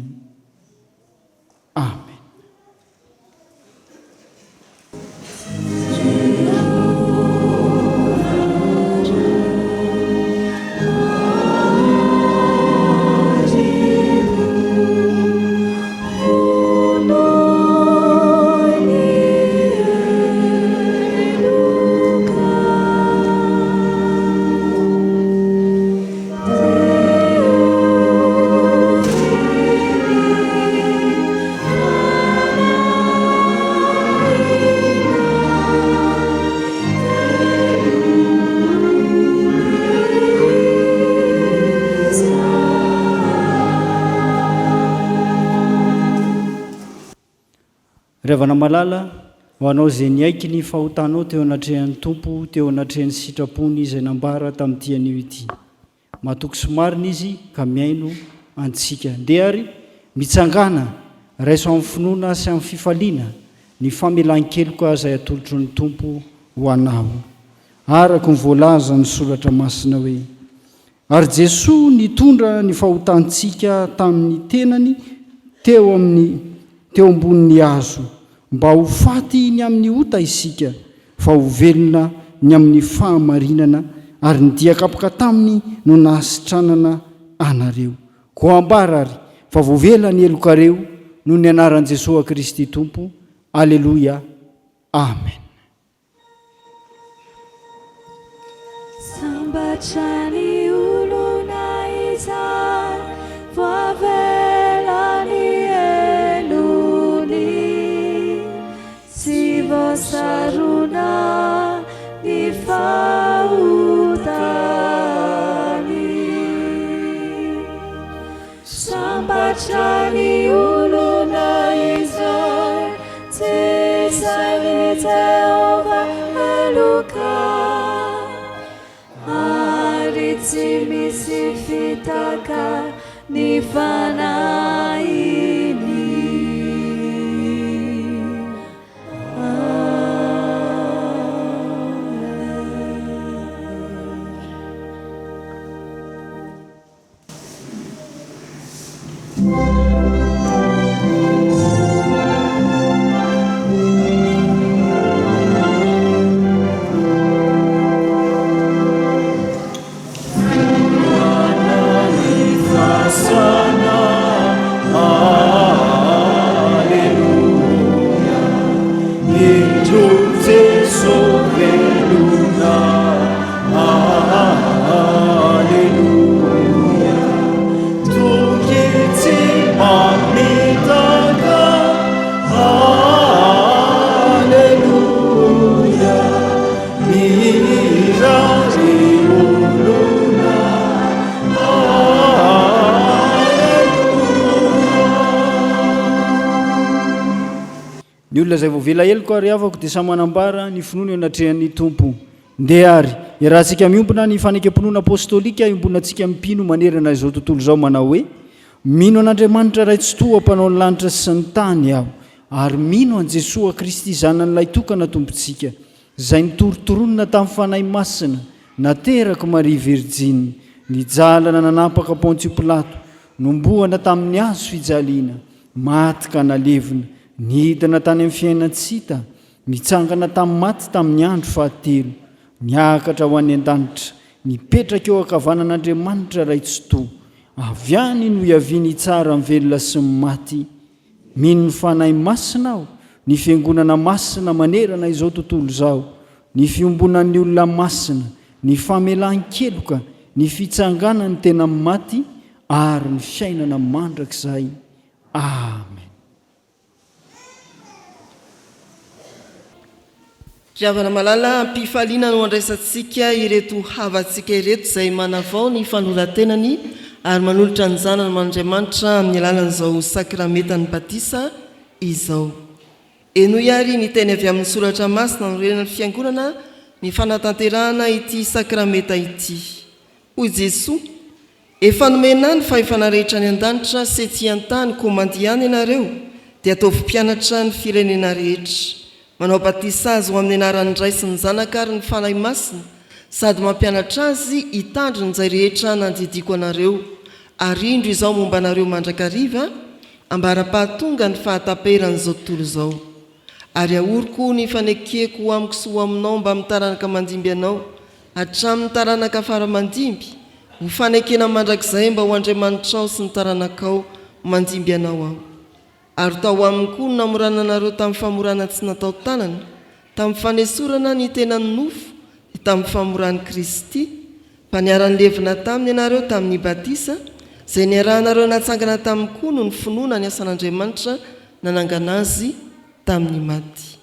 Amen. Revana malala, ho anao izay niaiky ny fahotanao teo anatrehan'ny Tompo, teo anatrehan'ny sitrapony izay nambara tamin'ity anio ity. Mahatoky sy marina izy ka miaino antsika. Ndeha ary mitsangana, raiso amin'ny finoana sy amin'ny fifaliana, ny famelan-keloka izay atolotro ny Tompo ho anao. Araka ny voalaza ny soratra masina hoe: ary Jesosy nitondra ny fahotantsika tamin'ny tenany teo ambonin'ny hazo, mba ho faty ny amin'ny ota isika, fa ho velona ny amin'ny fahamarinana, ary nidiakapoka taminy no nahasitranana anareo. Ko ambara ary fa voavela ny elokareo no ny anaran'i Jesosy Kristy Tompo. Alleluia. Amen. Sambatra ny olona mampatrany olona izay tsy sainy Jehova aloka ary tsy misy fitaka ny fanainy. Ny olona zay voavela heliko ary avako dia samy manambara ny finoana anatrehan'ny tompo ndeha ary iarahantsika miompona ny fanekam-pinoana apôstôlika iombonantsika mipino manerana izao tontolo izao manao hoe mino an'Andriamanitra ray tsy toa mpanao ny lanitra sy ny tany aho ary mino an Jesosy Kristy zanan'ilay tokana tompontsika izay nitorotoronina tamin'ny fanahy masina nateraka Maria Virjiny nijalana nanapaka Pôntio Pilato nombohana tamin'ny hazo fijaliana maty ka nalevina nidina tany amin'ny fiainatsita mitsangana tamin'ny maty tamin'ny andro fahatelo niakatra ho any an-danitra nipetraka eo ankavanan'Andriamanitra ray tsy toa avy any no hiaviany tsara amin'ny velona sy ny maty mino ny fanahy masina aho ny fiangonana masina manerana izao tontolo izao ny fiombonan'ny olona masina ny famelan-keloka ny fitsanganany tena amin'ny maty ary ny fiainana mandrakizay. Amen. Ravana malala ampifaliana no andraisantsika ireto havantsika ireto izay manavao ny fanorantenany ary manolotra ny zanany man'Andriamanitra amin'ny alalan'izao sakramentany batisa izao. Eno ihary ny teny avy amin'ny soratra masina no renan'ny fiangonana ny fanatanterahana ity sakramenta ity. Hoy Jesosy, efa nomena ny fahefana rehetra ny an-danitra sy ety an-tany komandiany ianareo dia ataovy mpianatra ny firenena rehetra. Manao batisa azy ho amin'ny anaran'ny Ray sy ny Zanaka ary ny fanahy masina sady mampianatra azy hitandro ny izay rehetra nandidiko anareo ary indro izao momba anareo mandrakariva ambara-pahatonga ny fahataperan'izao tontolo izao. Ary ahoriko ny fanekeko amiko sy ho aminao mba amin'ny taranaka mandimby anao hatramin'ny taranaka faramandimby ho fanekena mandrakizay mba ho Andriamanitra ao sy ny taranakao mandimby anao aho. Ary tao aminy koa namorana anareo tamin'ny famorana tsy natao tanana tamin'ny fanesorana ny tenany nofo tamin'ny famorany Kristy mba niara-nilevina taminy ianareo tamin'ny batisa izay niarahanareo natsangana tamin'ny koa no ny finoana ny asan'Andriamanitra nanangana azy tamin'ny maty.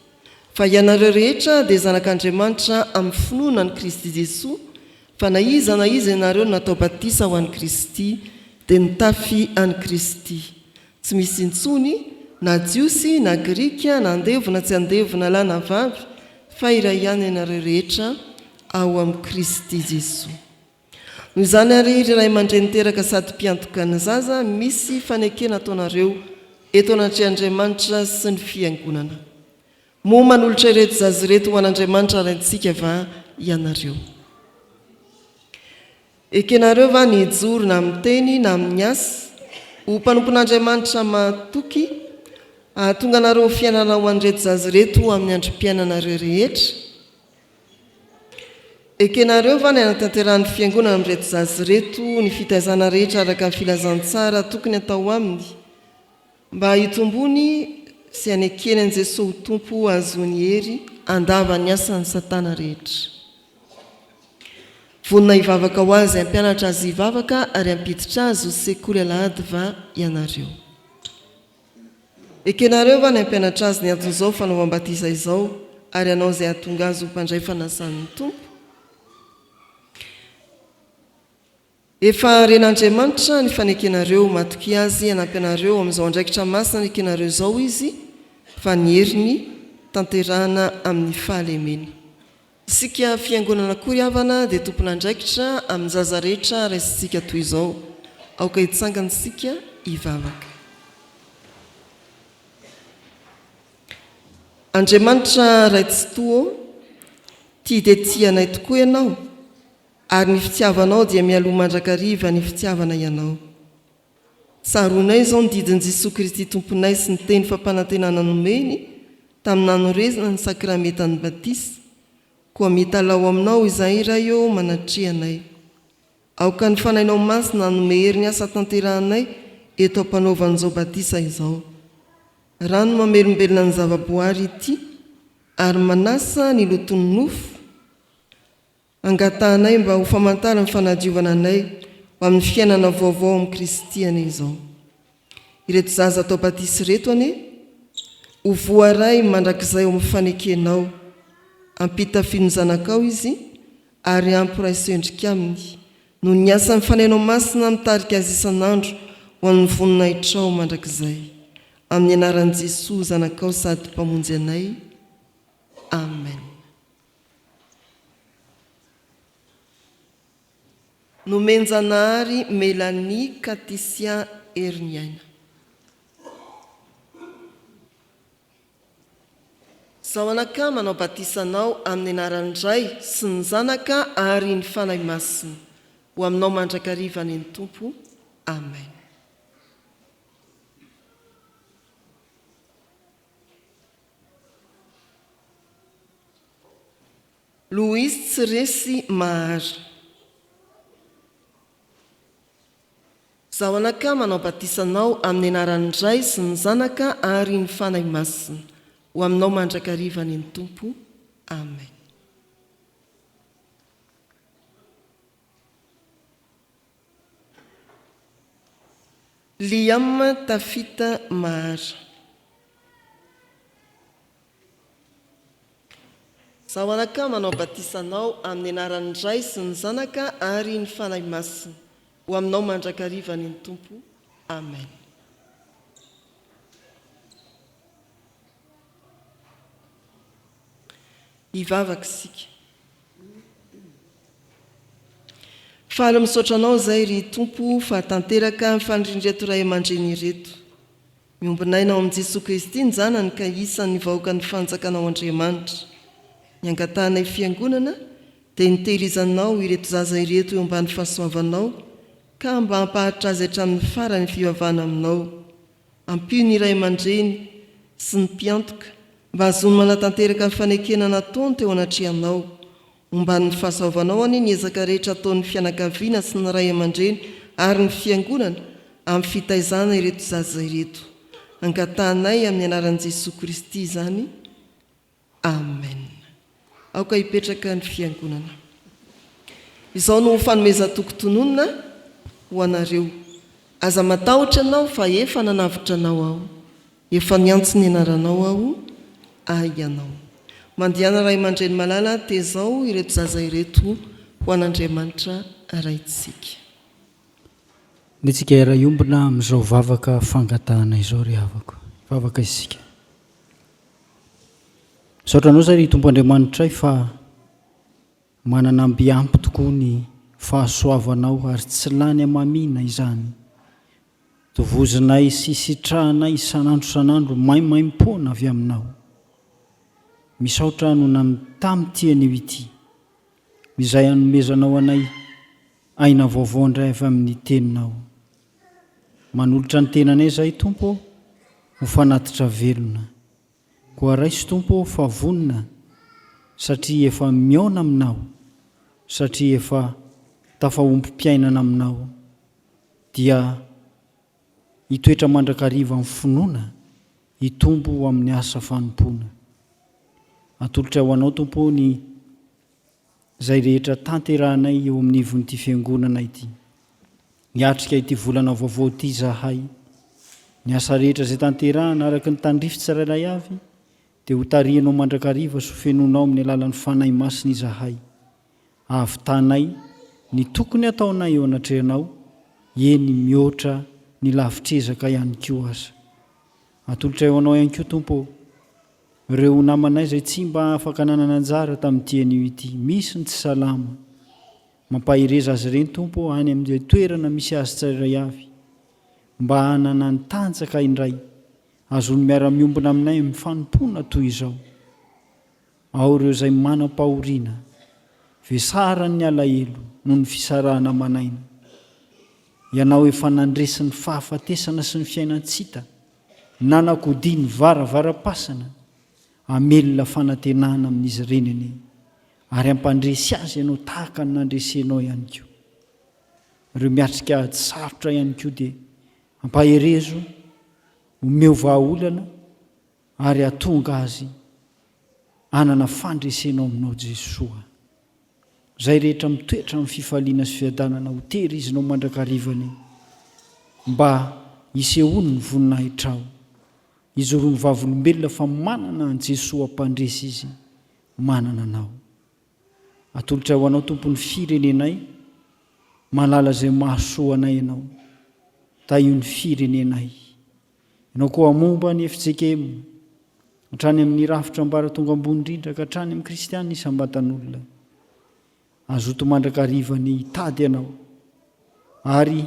Fa ianareo rehetra dia zanak'Andriamanitra amin'ny finoana ny Kristy Jesosy fa na iza ianareo natao batisa ho an'i Kristy dia nitafy an'i Kristy. Tsy misy intsony na jiosy na grika na andevo na tsy andevo na lahy na vavy fa iray ihany ianareo rehetra ao amin'ny Kristy Jesosy. Noho izany ary iray mandray niteraka sady mpiantoka ny zaza misy fanekena ataonareo eto anatry Andriamanitra sy ny fiangonana. Moa manolotra ireto zaza ireto ho an'Andriamanitra raintsika va ianareo. Ekenareo va ny hijoro na amin'ny teny na amin'ny asa ho mpanompon'Andriamanitra matoky tonga anareo fiainana ho an'ireto zaza ireto amin'ny androm-piainanareo rehetra. Ekenareo va ny anatanterahany fiangonana amin'ireto zaza ireto ny fitaizana rehetra araka ny filazantsara tokony atao aminy mba hitombony sy hanekeny an'i Jesosy ho tompo azony hery andava ny asan'ny satana rehetra. Vonina hivavaka ho azy hampianatra azy hivavaka ary hampiditra azy ho sekoly alahady va ianareo. Ekenareo va ny hampianatra azy ny antony izao fanaovam-batisa izao ary anao izay hahatonga azy ho mpandray fanasan'ny tompo. efa ren'Andriamanitra ny fanekenareo matoky azy anampianareo amin'izao andraikitra masina ny ekenareo zao izy fa ny heriny tanterana amin'ny fahalemeny. Isika fiangonana Koriavana dia tompon'andraikitra amin'ny zaza rehetra raisitsika toy izao aoka hitsangana isika hivavaka. Andriamanitra raitsy toa tia dia tia anay tokoa ianao ary ny fitiavanao dia mialoha mandrakariva ny fitiavana ianao. Tsaronay izao ny didin'i Jesosy Kristy tomponay sy ny teny fampanantenana nomeny tamin'ny nanorezana ny sakramentany batisa koa mitalao aminao izay iray eo manatrehanay. Aoka ny fanainao masina hanome hery ny asa tanterahanay eto ampanaovan'izao batisa izao. Rano mamelombelona ny zavaboary ity ary manasa ny loton'ny nofo. Angatahanay mba ho famantara ny fanadiovana anay ho amin'ny fiainana vaovao amin'ny Kristy ane izao. Ireto zaza atao batisa reto ane ho voaray mandrakizay ao amin'ny fanekenao. Ampita fino zanakao izy ary ampiraisendrika aminy noho ny asa fanainao masina mitarika azy isan'andro ho an'ny voninahitrao mandrakizay. Amin'ny anaran'i Jesosy zanakao sady mpamonjy anay. Amen. Nomenjanahary Mélanie Katisia Herniaina. Zao anaka manao batisanao amin'ny anaran'indray sy ny zanaka ary ny fanahy masina ho aminao mandrakariva ny Tompo. Amen. Louise Tsiresy Mahary. Zao anaka manao batisanao amin'ny anaran'indray sy ny zanaka ary ny fanahy masina ho aminao mandrakariva ny Tompo. Amen. Liam Tafita Mahary. Zao anaka manao batisanao amin'ny anaran'indray sy ny zanaka ary ny fanahy masina ho aminao mandrakariva ny Tompo. Amen. Hivavaka isika. Faly misaotra anao izay ry Tompo fa tanteraka fanindrinreto ray aman-dreny ireto. Miombinainao amin'i Jesosy Kristy ny zanany ka isan'ny vahoaka ny fanjakanao Andriamanitra. Ny angatahanay fiangonana dia nitehirizanao ireto zaza ireto eo ambany fahasoavanao ka mba hampaharitra azy hatramin'ny farany fivavahana aminao. Ampio ny ray aman-dreny sy ny mpiantoka mba hazony manatanteraka ny fanekena nataony teo anatrehanao. Omban'ny fahasoavanao any ny ezaka rehetra ataon'ny fianakaviana sy ny ray aman-dreny ary ny fiangonana amin'ny fitaizana ireto zaza ireto. Angatahanay amin'ny anaran'i Jesosy Kristy izany. Amen. Aoka hipetraka ny fiangonana. Izao no fanomezan-tokom-tononona ho anareo. Aza matahotra anao fa efa nanavitra anao aho. Efa niantso ny anaranao aho ianao. Mandiana ray aman-dreny malala tezao ireto zaza ireto ho an'Andriamanitra raitsika. Nitsika era iombona amin'izao vavaka fangatahana izao ry havako. Vavaka isika. Saotranao zay ry Tompo Andriamanitra fa manana ambiampy tokoa ny fahasoavanao ary tsy lany amamina izany. Tovozinay sy sitrahanay isan'andro maimaim-pona avy aminao. Misaotra nona tamin'ny tian'io ity. Izay hanomezanao anay aina vaovao indray avy amin'ny teninao. Manolotra ny tenanay izay Tompo ho fanatitra velona. Koa raisy Tompo fa vonina satria efa miaona aminao, satria efa tafahompo-piainana aminao, dia hitoetra mandrakariva amin'ny finoana hitombo amin'ny asa fanompoana. Atolotra ho anao Tompo ny izay rehetra tanterahanay eo amin'ny ivon'ity fiangonana ity. Niatrika ity volana vaovao ity zahay. Ny asa rehetra izay tanterahana araka ny tandrify tsirairay avy dia ho tarihanao mandrakariva sy fenonao amin'ny alalan'ny fanahy masina izahay. Ahavitanay ny tokony ataonay eo anatrehanao eny mihoatra ny lavitrezaka ihany koa aza. Atolotra eo anao ihany koa Tompo ireo namanay izay tsy mba afaka nanana anjara tamin'ity anio ity, misy ny tsy salama, mampahireza azy ireny Tompo any amin'izay toerana misy azy tsirairay avy, mba hanana ny tanjaka indray azony miara-miombona aminay mifanompoana toy izao. Ao ireo izay manam-pahoriana vesaran'ny alahelo noho ny fisarahana manaina, ianao efa nandresy ny fahafatesana sy ny fiainantsita, nanakodi ny varavara-pasana, amelona fanantenana amin'izy reneny, ary ampandresy azy ianao tahaka ny nandresenao ihany koa. Ireo miatrika ady sarotra ihany koa dia ampaherezo omeo vahaolana ary atonga azy anana fandresenao aminao Jesoa. Zay rehetra mitoetra amin'ny fifaliana sy fiadanana ho tehirizinao mandrakarivany, mba hisehoany ny voninahitra ao. Izy roa ny vavolombelona fa manana an Jesoa ampandresy izy, manana anao. Atolotra ho anao Tompony firenenay, malala izay mahasoa anay ianao, taio ny firenenay. Ianao koa momba ny efitsekemo, hatrany amin'ny rafitra ambara tonga ambony indrindra ka hatrany amin'ny kristianina isam-batan'olona. Azoto mandrakarivany hitady ianao, ary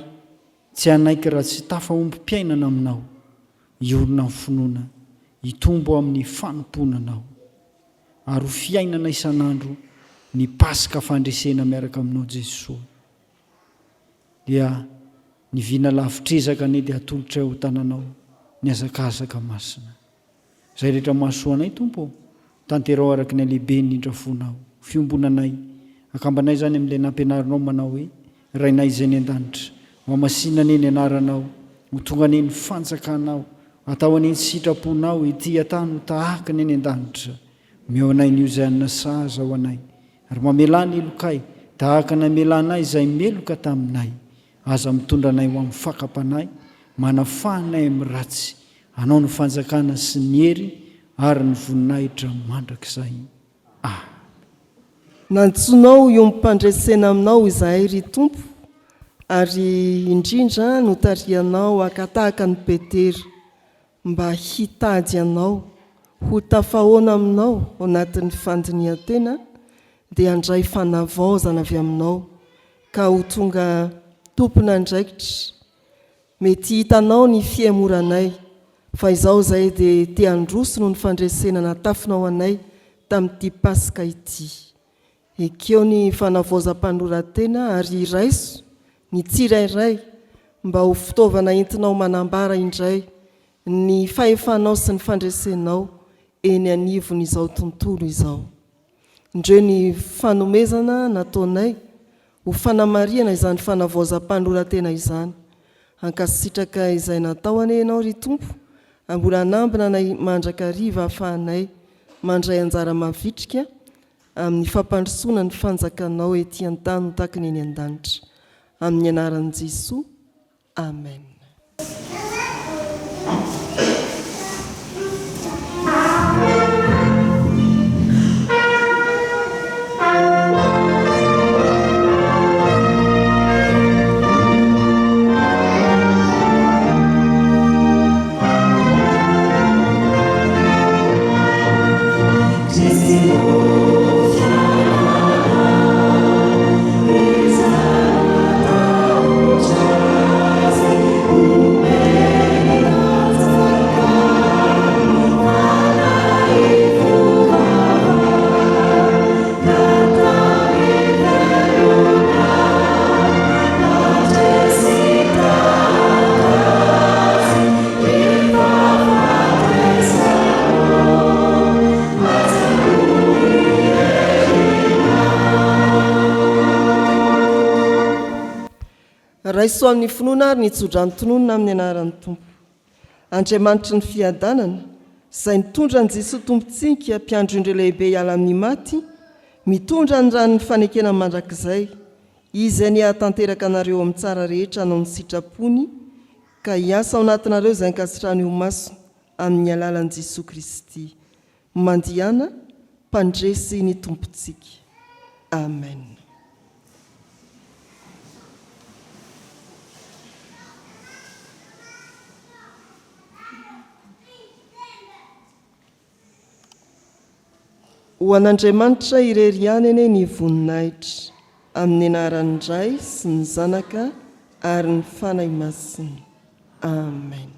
tsy hanaiky raha tsy tafahomby-piainana aminao, hiorina amin'ny finoana, hitombo amin'ny fanomponanao, ary ho fiainana isan'andro ny pasika fandresena miaraka aminao Jesoa. Dia ny vina lavitrezaka ane dia atolotra eo tananao ny azakazaka masina. Zay rehetra mahasoa anay Tompo, tanterao araka ny lehibe indrindra fonao, fiombonanay, akambanay zany amin'ilay nampianarinao manao hoe rainay izay ny an-danitra, mamasina ane ny anaranao, ho tonga ane ny fanjakanao, atao ane ny sitraponao, ety atany ho tahaka ny an-danitra. Meo anay n'io izay anina sahaza ho anay, ary mamelany elokay tahaka namelanay izay meloka taminay, aza mitondra anay ho amin'ny fakapanay, manafahanay amin'ny ratsy, anao ny fanjakana sy ny hery ary ny voninahitra mandrakizay. Nantsonao io mipandresena aminao izahay ry Tompo, ary indrindra no tarianao akatahaka ny Petera, mba hitady anao, ho tafahoana aminao ao anatin'ny fandinian-tena, dia handray fanavaozana avy aminao, ka ho tonga tompona andraikitra. Mety hitanao ny fiamoranay, fa izao izay dia te handroso noho ny fandresena natafinao anay tamin'ity pasika ity. Ekeo ny fanavaozam-panoran-tena ary iraiso ny tsirairay, mba ho fitaovana entinao manambara indray ny fahefanao sy ny fandresenao eny anivon'izao tontolo izao. Indreo ny fanomezana nataonay ho fanamariana izany fanavaozam-panoran-tena izany, hankasitraka izay natao ane ianao ry Tompo, mbola hanambina nay mandrakariva ahafahanay mandray anjara mavitrika amin'ny fampandrosoana ny fanjakanao ety an-tany tahaka ny eny an-danitra. Amin'ny anaran'i Jesoa, amen. Raiso amin'ny finoana ary nitsodrany tononona amin'ny anaran'ny Tompo. Andriamanitra ny fiadanana, izay nitondra ny Jesoa tompontsika mpiandro indray lehibe hiala amin'ny maty, mitondra ny ranony fanekena mandrakizay, izay ny hahatanteraka anareo amin'ny tsara rehetra anao ny sitrapony, ka hiasa ao anatinareo izay ankasitrahany ho maso amin'ny alalan'i Jesoa Kristy. Mandihana, mpandresy ny tompontsika. Amen. ho an'Andriamanitra irery ihany eny ny voninahitra amin'ny anaran'ny Ray sy ny Zanaka ary ny fanahy masina. Amen.